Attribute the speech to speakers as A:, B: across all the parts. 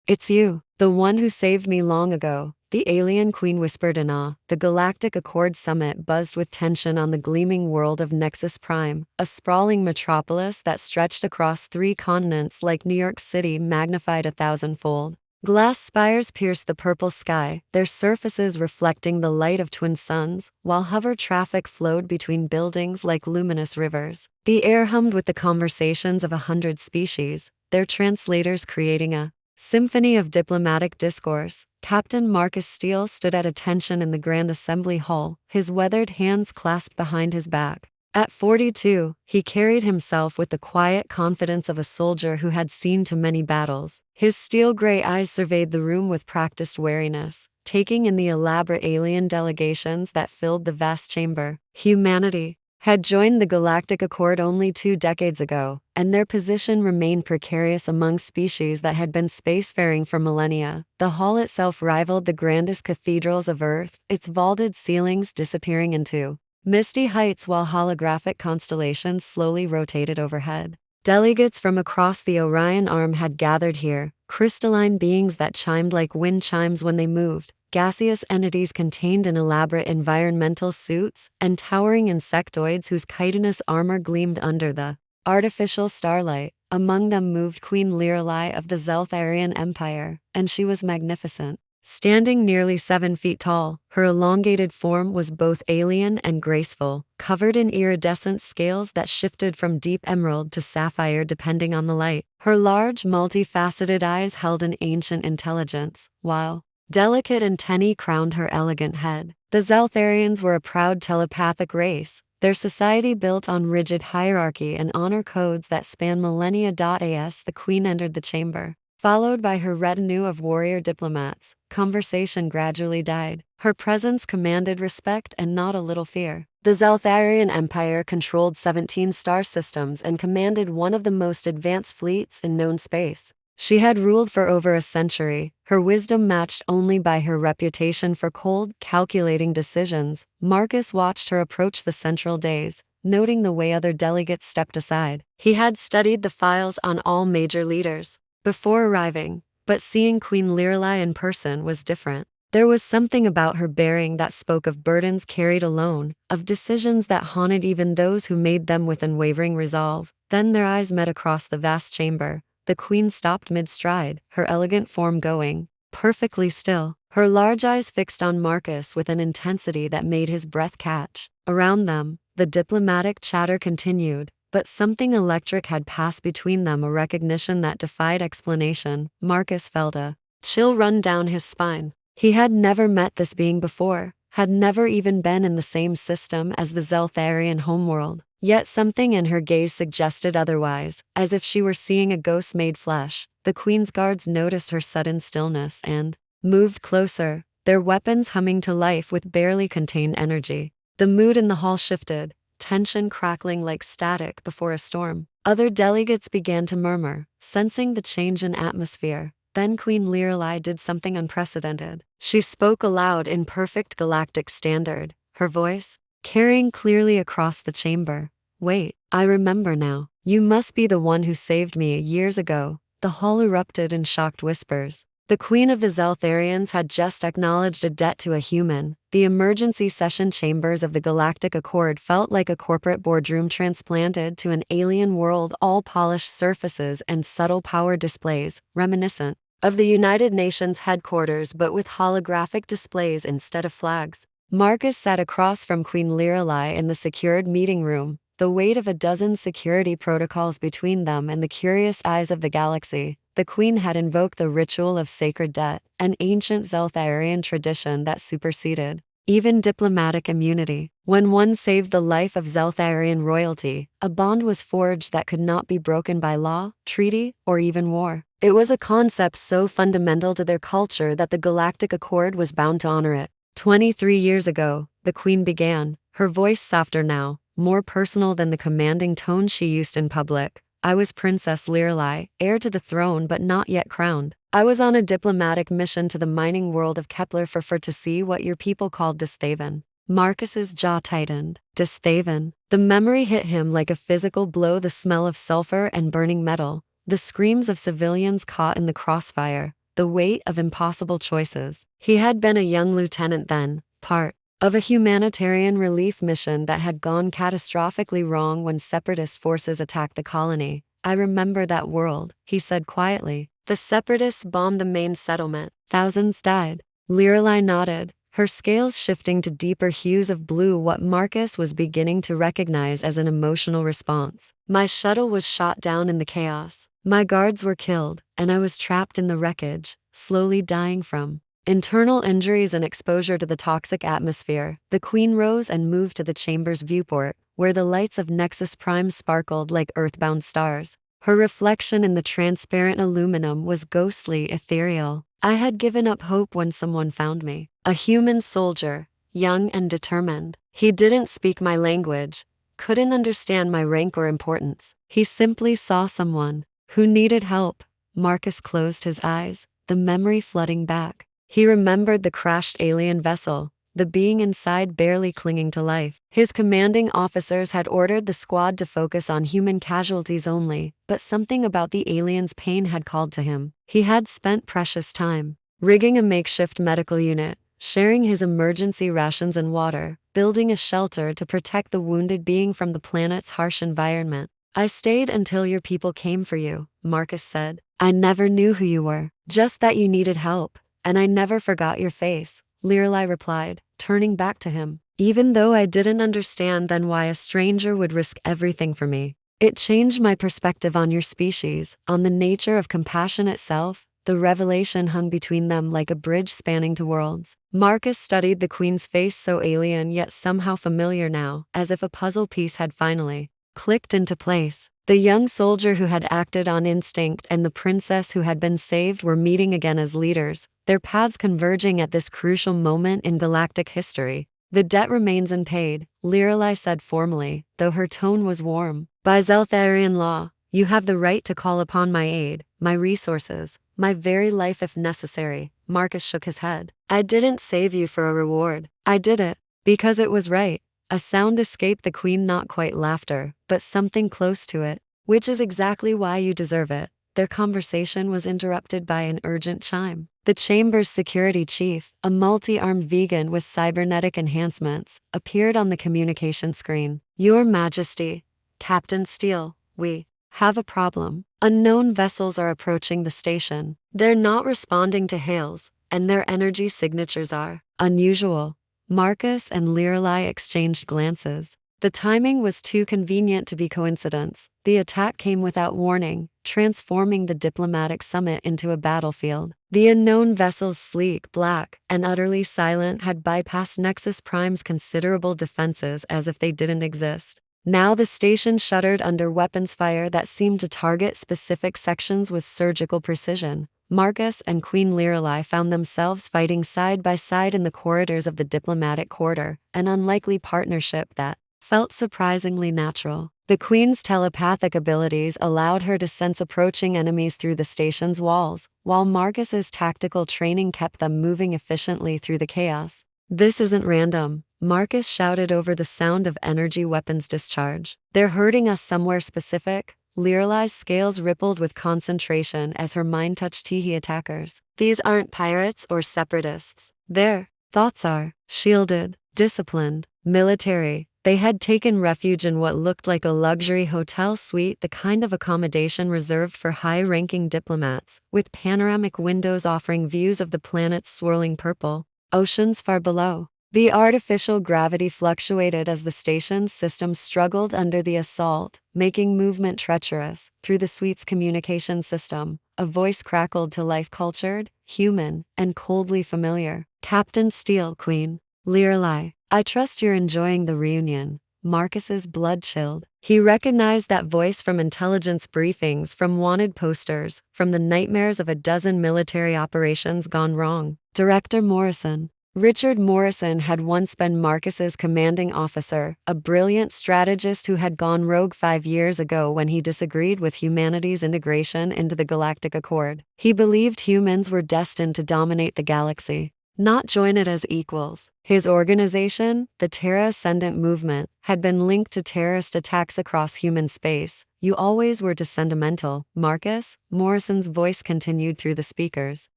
A: It's you, the one who saved me long ago, the alien queen whispered in awe. The Galactic Accord summit buzzed with tension on the gleaming world of Nexus Prime, a sprawling metropolis that stretched across 3 continents like New York City magnified 1,000-fold. Glass spires pierced the purple sky, their surfaces reflecting the light of twin suns, while hover traffic flowed between buildings like luminous rivers. The air hummed with the conversations of 100 species, their translators creating a symphony of diplomatic discourse. Captain Marcus Steele stood at attention in the Grand Assembly Hall, his weathered hands clasped behind his back. At 42, he carried himself with the quiet confidence of a soldier who had seen too many battles. His steel-gray eyes surveyed the room with practiced wariness, taking in the elaborate alien delegations that filled the vast chamber. Humanity had joined the Galactic Accord only 2 decades ago, and their position remained precarious among species that had been spacefaring for millennia. The hall itself rivaled the grandest cathedrals of Earth, its vaulted ceilings disappearing into misty heights while holographic constellations slowly rotated overhead. Delegates from across the Orion Arm had gathered here, crystalline beings that chimed like wind chimes when they moved, gaseous entities contained in elaborate environmental suits, and towering insectoids whose chitinous armor gleamed under the artificial starlight. Among them moved Queen Lorelei of the Zeltharian Empire, and she was magnificent. Standing nearly 7 feet tall, her elongated form was both alien and graceful, covered in iridescent scales that shifted from deep emerald to sapphire depending on the light. Her large, multifaceted eyes held an ancient intelligence, while delicate antennae crowned her elegant head. The Zeltharians were a proud telepathic race, their society built on rigid hierarchy and honor codes that span millennia. As the queen entered the chamber, followed by her retinue of warrior diplomats, conversation gradually died. Her presence commanded respect and not a little fear. The Zeltharian Empire controlled 17 star systems and commanded one of the most advanced fleets in known space. She had ruled for over a century, her wisdom matched only by her reputation for cold, calculating decisions. Marcus watched her approach the central dais, noting the way other delegates stepped aside. He had studied the files on all major leaders before arriving, but seeing Queen Lorelei in person was different. There was something about her bearing that spoke of burdens carried alone, of decisions that haunted even those who made them with unwavering resolve. Then their eyes met across the vast chamber. The queen stopped mid-stride, her elegant form going perfectly still, her large eyes fixed on Marcus with an intensity that made his breath catch. Around them, the diplomatic chatter continued, but something electric had passed between them, a recognition that defied explanation. Marcus felt a chill run down his spine. He had never met this being before, had never even been in the same system as the Zeltharian homeworld. Yet something in her gaze suggested otherwise, as if she were seeing a ghost made flesh. The queen's guards noticed her sudden stillness and moved closer, their weapons humming to life with barely contained energy. The mood in the hall shifted, tension crackling like static before a storm. Other delegates began to murmur, sensing the change in atmosphere. Then Queen Lorelei did something unprecedented. She spoke aloud in perfect galactic standard, her voice carrying clearly across the chamber. "Wait, I remember now. You must be the one who saved me years ago." The hall erupted in shocked whispers. The Queen of the Zeltharians had just acknowledged a debt to a human. The emergency session chambers of the Galactic Accord felt like a corporate boardroom transplanted to an alien world, all polished surfaces and subtle power displays, reminiscent of the United Nations headquarters but with holographic displays instead of flags. Marcus sat across from Queen Lorelei in the secured meeting room, the weight of a dozen security protocols between them and the curious eyes of the galaxy. The queen had invoked the ritual of sacred debt, an ancient Zeltharian tradition that superseded even diplomatic immunity. When one saved the life of Zeltharian royalty, a bond was forged that could not be broken by law, treaty, or even war. It was a concept so fundamental to their culture that the Galactic Accord was bound to honor it. 23 years ago, the queen began, her voice softer now, more personal than the commanding tone she used in public. "I was Princess Lorelei, heir to the throne but not yet crowned. I was on a diplomatic mission to the mining world of Kepler for to see what your people called Dysthaven." Marcus's jaw tightened. Dysthaven. The memory hit him like a physical blow, the smell of sulfur and burning metal, the screams of civilians caught in the crossfire, the weight of impossible choices. He had been a young lieutenant then, part of a humanitarian relief mission that had gone catastrophically wrong when separatist forces attacked the colony. "I remember that world," he said quietly. "The separatists bombed the main settlement. Thousands died." Lorelei nodded, her scales shifting to deeper hues of blue, what Marcus was beginning to recognize as an emotional response. "My shuttle was shot down in the chaos. My guards were killed, and I was trapped in the wreckage, slowly dying from internal injuries and exposure to the toxic atmosphere." The Queen rose and moved to the chamber's viewport, where the lights of Nexus Prime sparkled like earthbound stars. Her reflection in the transparent aluminum was ghostly, ethereal. "I had given up hope when someone found me. A human soldier, young and determined. He didn't speak my language, couldn't understand my rank or importance. He simply saw someone who needed help." Marcus closed his eyes, the memory flooding back. He remembered the crashed alien vessel, the being inside barely clinging to life. His commanding officers had ordered the squad to focus on human casualties only, but something about the alien's pain had called to him. He had spent precious time rigging a makeshift medical unit, sharing his emergency rations and water, building a shelter to protect the wounded being from the planet's harsh environment. "I stayed until your people came for you," Marcus said. "I never knew who you were, just that you needed help, and I never forgot your face," Lorelei replied, turning back to him. "Even though I didn't understand then why a stranger would risk everything for me, it changed my perspective on your species, on the nature of compassion itself." The revelation hung between them like a bridge spanning two worlds. Marcus studied the Queen's face, so alien yet somehow familiar now, as if a puzzle piece had finally clicked into place. The young soldier who had acted on instinct and the princess who had been saved were meeting again as leaders, their paths converging at this crucial moment in galactic history. "The debt remains unpaid," Lorelei said formally, though her tone was warm. "By Zeltharian law, you have the right to call upon my aid, my resources, my very life if necessary." Marcus shook his head. "I didn't save you for a reward. I did it because it was right." A sound escaped the Queen, not quite laughter, but something close to it. "Which is exactly why you deserve it." Their conversation was interrupted by an urgent chime. The chamber's security chief, a multi-armed vegan with cybernetic enhancements, appeared on the communication screen. "Your Majesty, Captain Steele, we have a problem. Unknown vessels are approaching the station. They're not responding to hails, and their energy signatures are unusual." Marcus and Lorelei exchanged glances. The timing was too convenient to be coincidence. The attack came without warning, transforming the diplomatic summit into a battlefield. The unknown vessels, sleek, black, and utterly silent, had bypassed Nexus Prime's considerable defenses as if they didn't exist. Now the station shuddered under weapons fire that seemed to target specific sections with surgical precision. Marcus and Queen Lorelei found themselves fighting side by side in the corridors of the diplomatic quarter, an unlikely partnership that felt surprisingly natural. The Queen's telepathic abilities allowed her to sense approaching enemies through the station's walls, while Marcus's tactical training kept them moving efficiently through the chaos. "This isn't random," Marcus shouted over the sound of energy weapons discharge. "They're hurting us somewhere specific." Lorelei's scales rippled with concentration as her mind touched Teehee attackers. "These aren't pirates or separatists. Their thoughts are shielded, disciplined, military." They had taken refuge in what looked like a luxury hotel suite, the kind of accommodation reserved for high-ranking diplomats, with panoramic windows offering views of the planet's swirling purple oceans far below. The artificial gravity fluctuated as the station's systems struggled under the assault, making movement treacherous. Through the suite's communication system, a voice crackled to life, cultured, human, and coldly familiar. "Captain Steele, Queen Lorelei, I trust you're enjoying the reunion." Marcus's blood chilled. He recognized that voice from intelligence briefings, from wanted posters, from the nightmares of a dozen military operations gone wrong. Director Morrison. Richard Morrison had once been Marcus's commanding officer, a brilliant strategist who had gone rogue 5 years ago when he disagreed with humanity's integration into the Galactic Accord. He believed humans were destined to dominate the galaxy, not join it as equals. His organization, the Terra Ascendant Movement, had been linked to terrorist attacks across human space. "You always were too sentimental, Marcus," Morrison's voice continued through the speakers.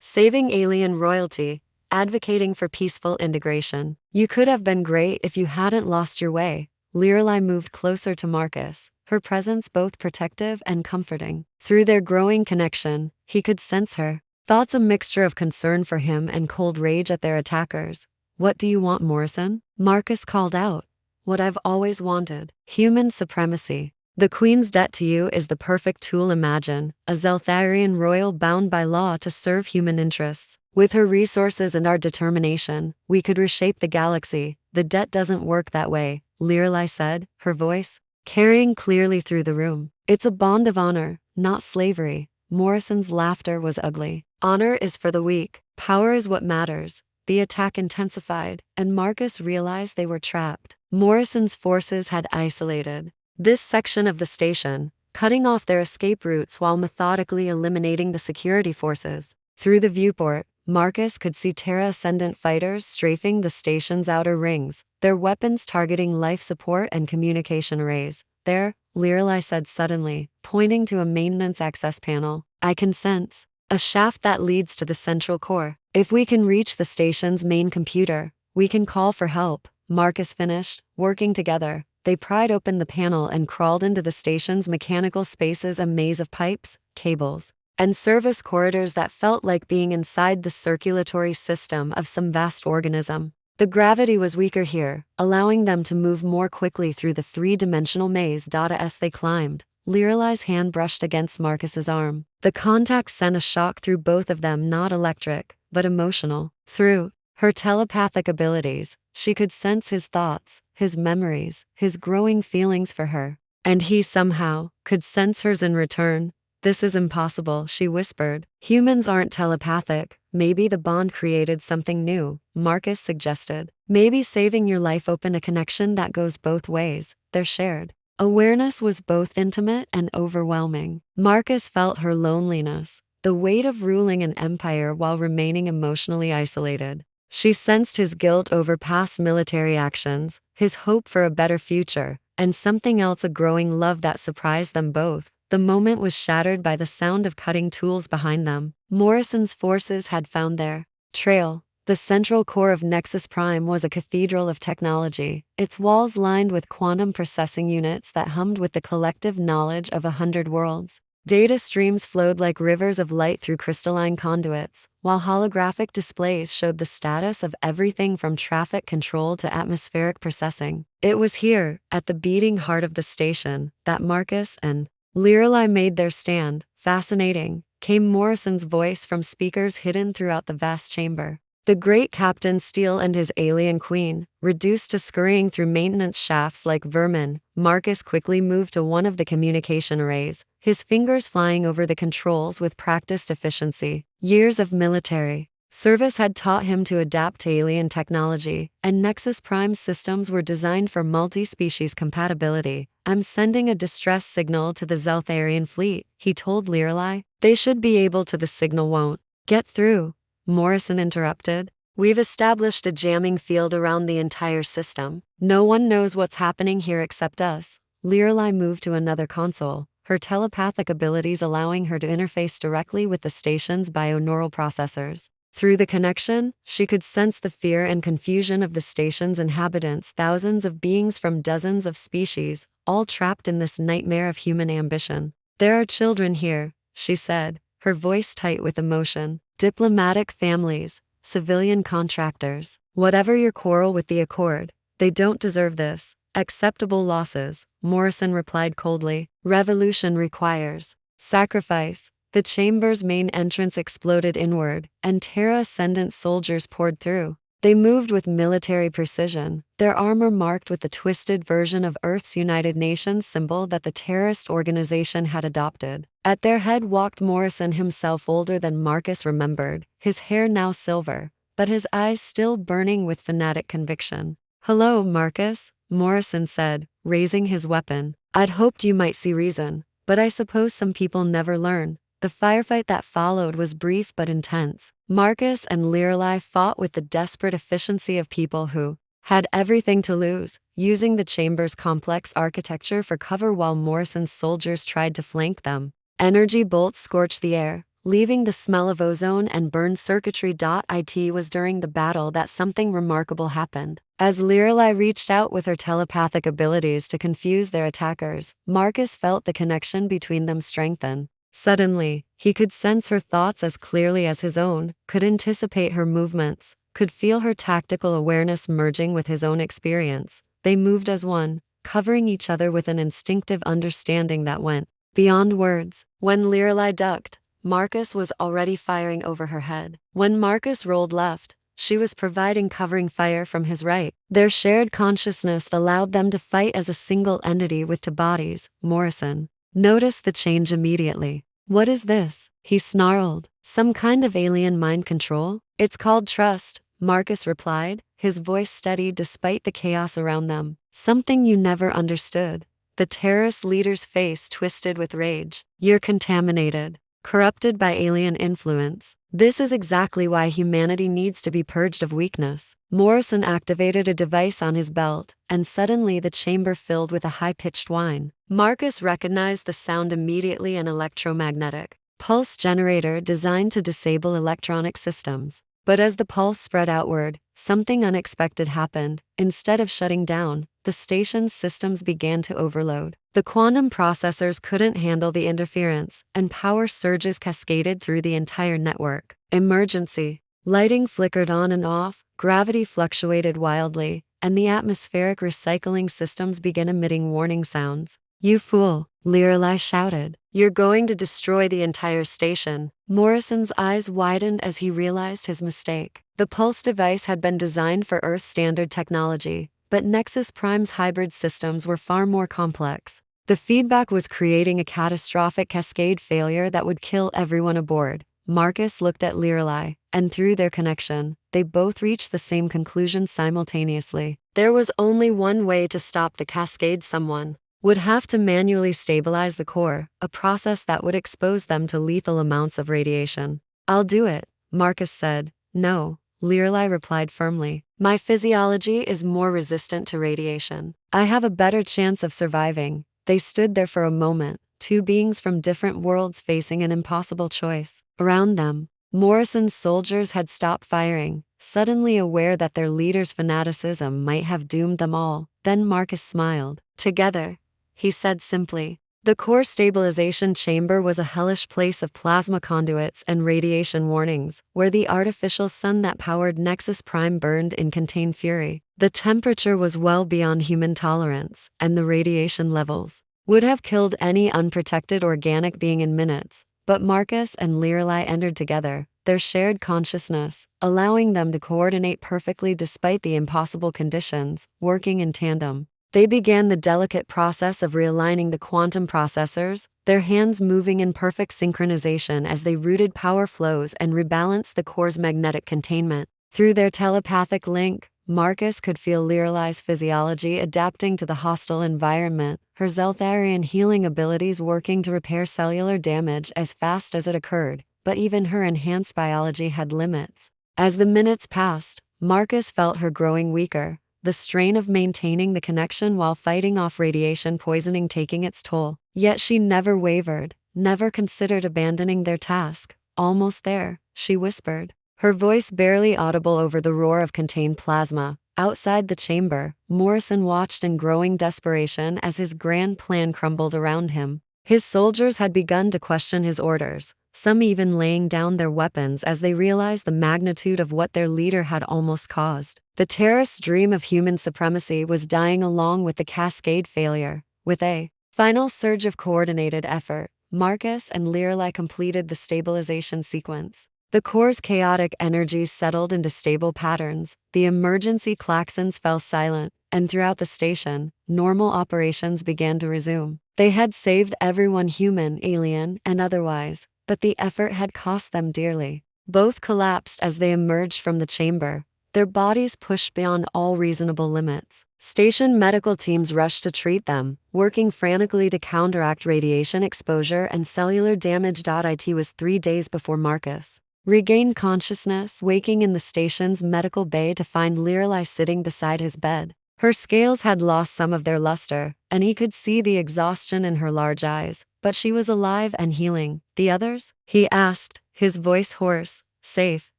A: saving alien royalty, advocating for peaceful integration. You could have been great if you hadn't lost your way. Lorelai moved closer to Marcus, her presence both protective and comforting. Through their growing connection, he could sense her thoughts, a mixture of concern for him and cold rage at their attackers. What do you want, Morrison? Marcus called out. What I've always wanted. Human supremacy. The Queen's debt to you is the perfect tool. Imagine a Zeltharian royal bound by law to serve human interests. With her resources and our determination, we could reshape the galaxy. The debt doesn't work that way, Lorelai said, her voice carrying clearly through the room. It's a bond of honor, not slavery. Morrison's laughter was ugly. Honor is for the weak. Power is what matters. The attack intensified, and Marcus realized they were trapped. Morrison's forces had isolated this section of the station, cutting off their escape routes while methodically eliminating the security forces. Through the viewport, Marcus could see Terra Ascendant fighters strafing the station's outer rings, their weapons targeting life support and communication arrays. There, Lorelai said suddenly, pointing to a maintenance access panel. I can sense a shaft that leads to the central core. If we can reach the station's main computer, we can call for help. Marcus finished. Working together, they pried open the panel and crawled into the station's mechanical spaces, a maze of pipes, cables, and service corridors that felt like being inside the circulatory system of some vast organism. The gravity was weaker here, allowing them to move more quickly through the three-dimensional maze. As they climbed, Lorelai's hand brushed against Marcus's arm. The contact sent a shock through both of them, not electric, but emotional. Through her telepathic abilities, she could sense his thoughts, his memories, his growing feelings for her. And he somehow could sense hers in return. This is impossible, she whispered. Humans aren't telepathic. Maybe the bond created something new, Marcus suggested. Maybe saving your life opened a connection that goes both ways. Their shared awareness was both intimate and overwhelming. Marcus felt her loneliness, the weight of ruling an empire while remaining emotionally isolated. She sensed his guilt over past military actions, his hope for a better future, and something else, a growing love that surprised them both. The moment was shattered by the sound of cutting tools behind them. Morrison's forces had found their trail. The central core of Nexus Prime was a cathedral of technology, its walls lined with quantum processing units that hummed with the collective knowledge of 100 worlds. Data streams flowed like rivers of light through crystalline conduits, while holographic displays showed the status of everything from traffic control to atmospheric processing. It was here, at the beating heart of the station, that Marcus and Lorelai made their stand. Fascinating, came Morrison's voice from speakers hidden throughout the vast chamber. The great Captain Steele and his alien queen, reduced to scurrying through maintenance shafts like vermin. Marcus quickly moved to one of the communication arrays, his fingers flying over the controls with practiced efficiency. Years of military service had taught him to adapt to alien technology, and Nexus Prime's systems were designed for multi-species compatibility. I'm sending a distress signal to the Zeltharian fleet, he told Lorelai. They should be able to. The signal won't get through, Morrison interrupted. We've established a jamming field around the entire system. No one knows what's happening here except us. Lorelai moved to another console, her telepathic abilities allowing her to interface directly with the station's bioneural processors. Through the connection, she could sense the fear and confusion of the station's inhabitants, thousands of beings from dozens of species, all trapped in this nightmare of human ambition. There are children here, she said, her voice tight with emotion. Diplomatic families, civilian contractors. Whatever your quarrel with the Accord, they don't deserve this. Acceptable losses, Morrison replied coldly. Revolution requires sacrifice. The chamber's main entrance exploded inward, and Terra Ascendant soldiers poured through. They moved with military precision, their armor marked with the twisted version of Earth's United Nations symbol that the terrorist organization had adopted. At their head walked Morrison himself, older than Marcus remembered, his hair now silver, but his eyes still burning with fanatic conviction. Hello, Marcus, Morrison said, raising his weapon. I'd hoped you might see reason, but I suppose some people never learn. The firefight that followed was brief but intense. Marcus and Lorelai fought with the desperate efficiency of people who had everything to lose, using the chamber's complex architecture for cover while Morrison's soldiers tried to flank them. Energy bolts scorched the air, leaving the smell of ozone and burned circuitry. It was during the battle that something remarkable happened. As Lorelei reached out with her telepathic abilities to confuse their attackers, Marcus felt the connection between them strengthen. Suddenly, he could sense her thoughts as clearly as his own, could anticipate her movements, could feel her tactical awareness merging with his own experience. They moved as one, covering each other with an instinctive understanding that went beyond words. When Lorelei ducked, Marcus was already firing over her head. When Marcus rolled left, she was providing covering fire from his right. Their shared consciousness allowed them to fight as a single entity with two bodies. Morrison noticed the change immediately. "What is this?" he snarled. "Some kind of alien mind control?" "It's called trust," Marcus replied, his voice steady despite the chaos around them. "Something you never understood." The terrorist leader's face twisted with rage. "You're contaminated, corrupted by alien influence. This is exactly why humanity needs to be purged of weakness." Morrison activated a device on his belt, and suddenly the chamber filled with a high-pitched whine. Marcus recognized the sound immediately, an electromagnetic pulse generator designed to disable electronic systems. But as the pulse spread outward, something unexpected happened. Instead of shutting down, the station's systems began to overload. The quantum processors couldn't handle the interference, and power surges cascaded through the entire network. Emergency. Lighting flickered on and off, gravity fluctuated wildly, and the atmospheric recycling systems began emitting warning sounds. "You fool," Lorelei shouted. "You're going to destroy the entire station." Morrison's eyes widened as he realized his mistake. The pulse device had been designed for Earth-standard technology, but Nexus Prime's hybrid systems were far more complex. The feedback was creating a catastrophic cascade failure that would kill everyone aboard. Marcus looked at Lorelei, and through their connection, they both reached the same conclusion simultaneously. There was only one way to stop the cascade. Someone would have to manually stabilize the core, a process that would expose them to lethal amounts of radiation. "I'll do it," Marcus said. "No," Lorelei replied firmly. "My physiology is more resistant to radiation. I have a better chance of surviving." They stood there for a moment, two beings from different worlds facing an impossible choice. Around them, Morrison's soldiers had stopped firing, suddenly aware that their leader's fanaticism might have doomed them all. Then Marcus smiled. "Together," he said simply. The core stabilization chamber was a hellish place of plasma conduits and radiation warnings, where the artificial sun that powered Nexus Prime burned in contained fury. The temperature was well beyond human tolerance, and the radiation levels would have killed any unprotected organic being in minutes. But Marcus and Lorelei entered together, their shared consciousness, allowing them to coordinate perfectly despite the impossible conditions, working in tandem. They began the delicate process of realigning the quantum processors, their hands moving in perfect synchronization as they routed power flows and rebalanced the core's magnetic containment. Through their telepathic link, Marcus could feel Lorelei's physiology adapting to the hostile environment, her Zeltharian healing abilities working to repair cellular damage as fast as it occurred, but even her enhanced biology had limits. As the minutes passed, Marcus felt her growing weaker, the strain of maintaining the connection while fighting off radiation poisoning taking its toll. Yet she never wavered, never considered abandoning their task. "Almost there," she whispered, her voice barely audible over the roar of contained plasma. Outside the chamber, Morrison watched in growing desperation as his grand plan crumbled around him. His soldiers had begun to question his orders, some even laying down their weapons as they realized the magnitude of what their leader had almost caused. The terrorist's dream of human supremacy was dying along with the cascade failure. With a final surge of coordinated effort, Marcus and Lorelei completed the stabilization sequence. The core's chaotic energies settled into stable patterns, the emergency klaxons fell silent, and throughout the station, normal operations began to resume. They had saved everyone, human, alien, and otherwise, but the effort had cost them dearly. Both collapsed as they emerged from the chamber, their bodies pushed beyond all reasonable limits. Station medical teams rushed to treat them, working frantically to counteract radiation exposure and cellular damage. It was 3 days before Marcus regained consciousness, waking in the station's medical bay to find Lorelei sitting beside his bed. Her scales had lost some of their luster, and he could see the exhaustion in her large eyes, but she was alive and healing. The others? He asked, his voice hoarse. Safe,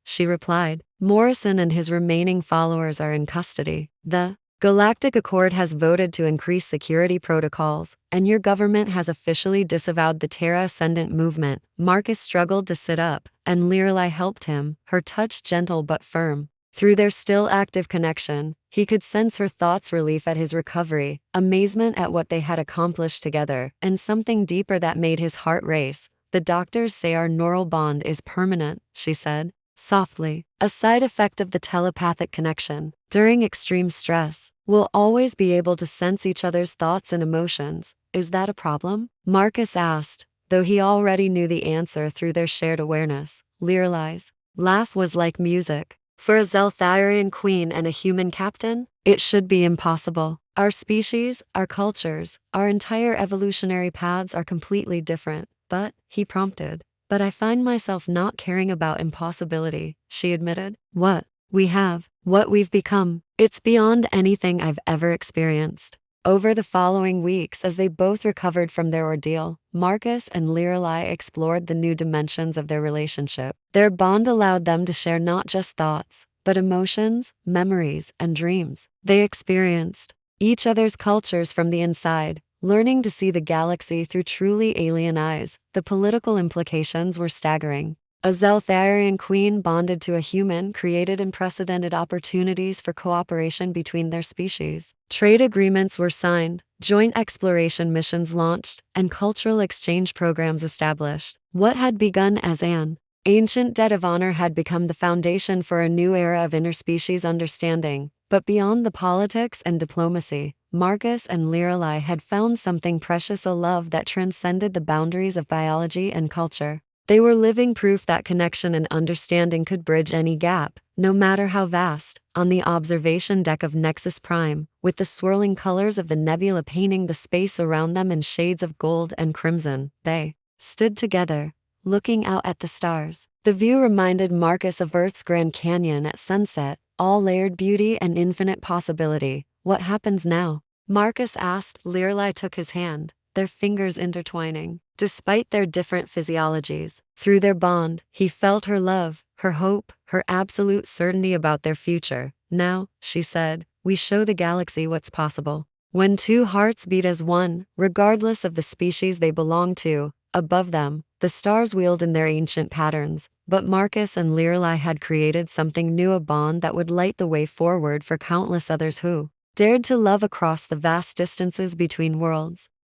A: she replied. Morrison and his remaining followers are in custody. The Galactic Accord has voted to increase security protocols, and your government has officially disavowed the Terra Ascendant movement. Marcus struggled to sit up, and Lirelai helped him, her touch gentle but firm. Through their still active connection, he could sense her thoughts, relief at his recovery, amazement at what they had accomplished together, and something deeper that made his heart race. The doctors say our neural bond is permanent, she said, softly, a side effect of the telepathic connection. During extreme stress, we'll always be able to sense each other's thoughts and emotions. Is that a problem? Marcus asked, though he already knew the answer through their shared awareness. Lirelai's laugh was like music. For a Zeltharian queen and a human captain, it should be impossible. Our species, our cultures, our entire evolutionary paths are completely different. But, he prompted, but I find myself not caring about impossibility, she admitted. What we have, what we've become, it's beyond anything I've ever experienced. Over the following weeks, as they both recovered from their ordeal, Marcus and Lirelai explored the new dimensions of their relationship. Their bond allowed them to share not just thoughts, but emotions, memories, and dreams. They experienced each other's cultures from the inside, learning to see the galaxy through truly alien eyes. The political implications were staggering. A Zeltharian queen bonded to a human created unprecedented opportunities for cooperation between their species. Trade agreements were signed, joint exploration missions launched, and cultural exchange programs established. What had begun as an ancient debt of honor had become the foundation for a new era of interspecies understanding. But beyond the politics and diplomacy, Marcus and Lirelai had found something precious, a love that transcended the boundaries of biology and culture. They were living proof that connection and understanding could bridge any gap, no matter how vast. On the observation deck of Nexus Prime, with the swirling colors of the nebula painting the space around them in shades of gold and crimson, they stood together, looking out at the stars. The view reminded Marcus of Earth's Grand Canyon at sunset, all layered beauty and infinite possibility. What happens now? Marcus asked. Lirelai took his hand, their fingers intertwining. Despite their different physiologies, through their bond, he felt her love, her hope, her absolute certainty about their future. Now, she said, we show the galaxy what's possible. When two hearts beat as one, regardless of the species they belong to, above them, the stars wheeled in their ancient patterns. But Marcus and Lirelai had created something new, a bond that would light the way forward for countless others who dared to love across the vast distances between worlds.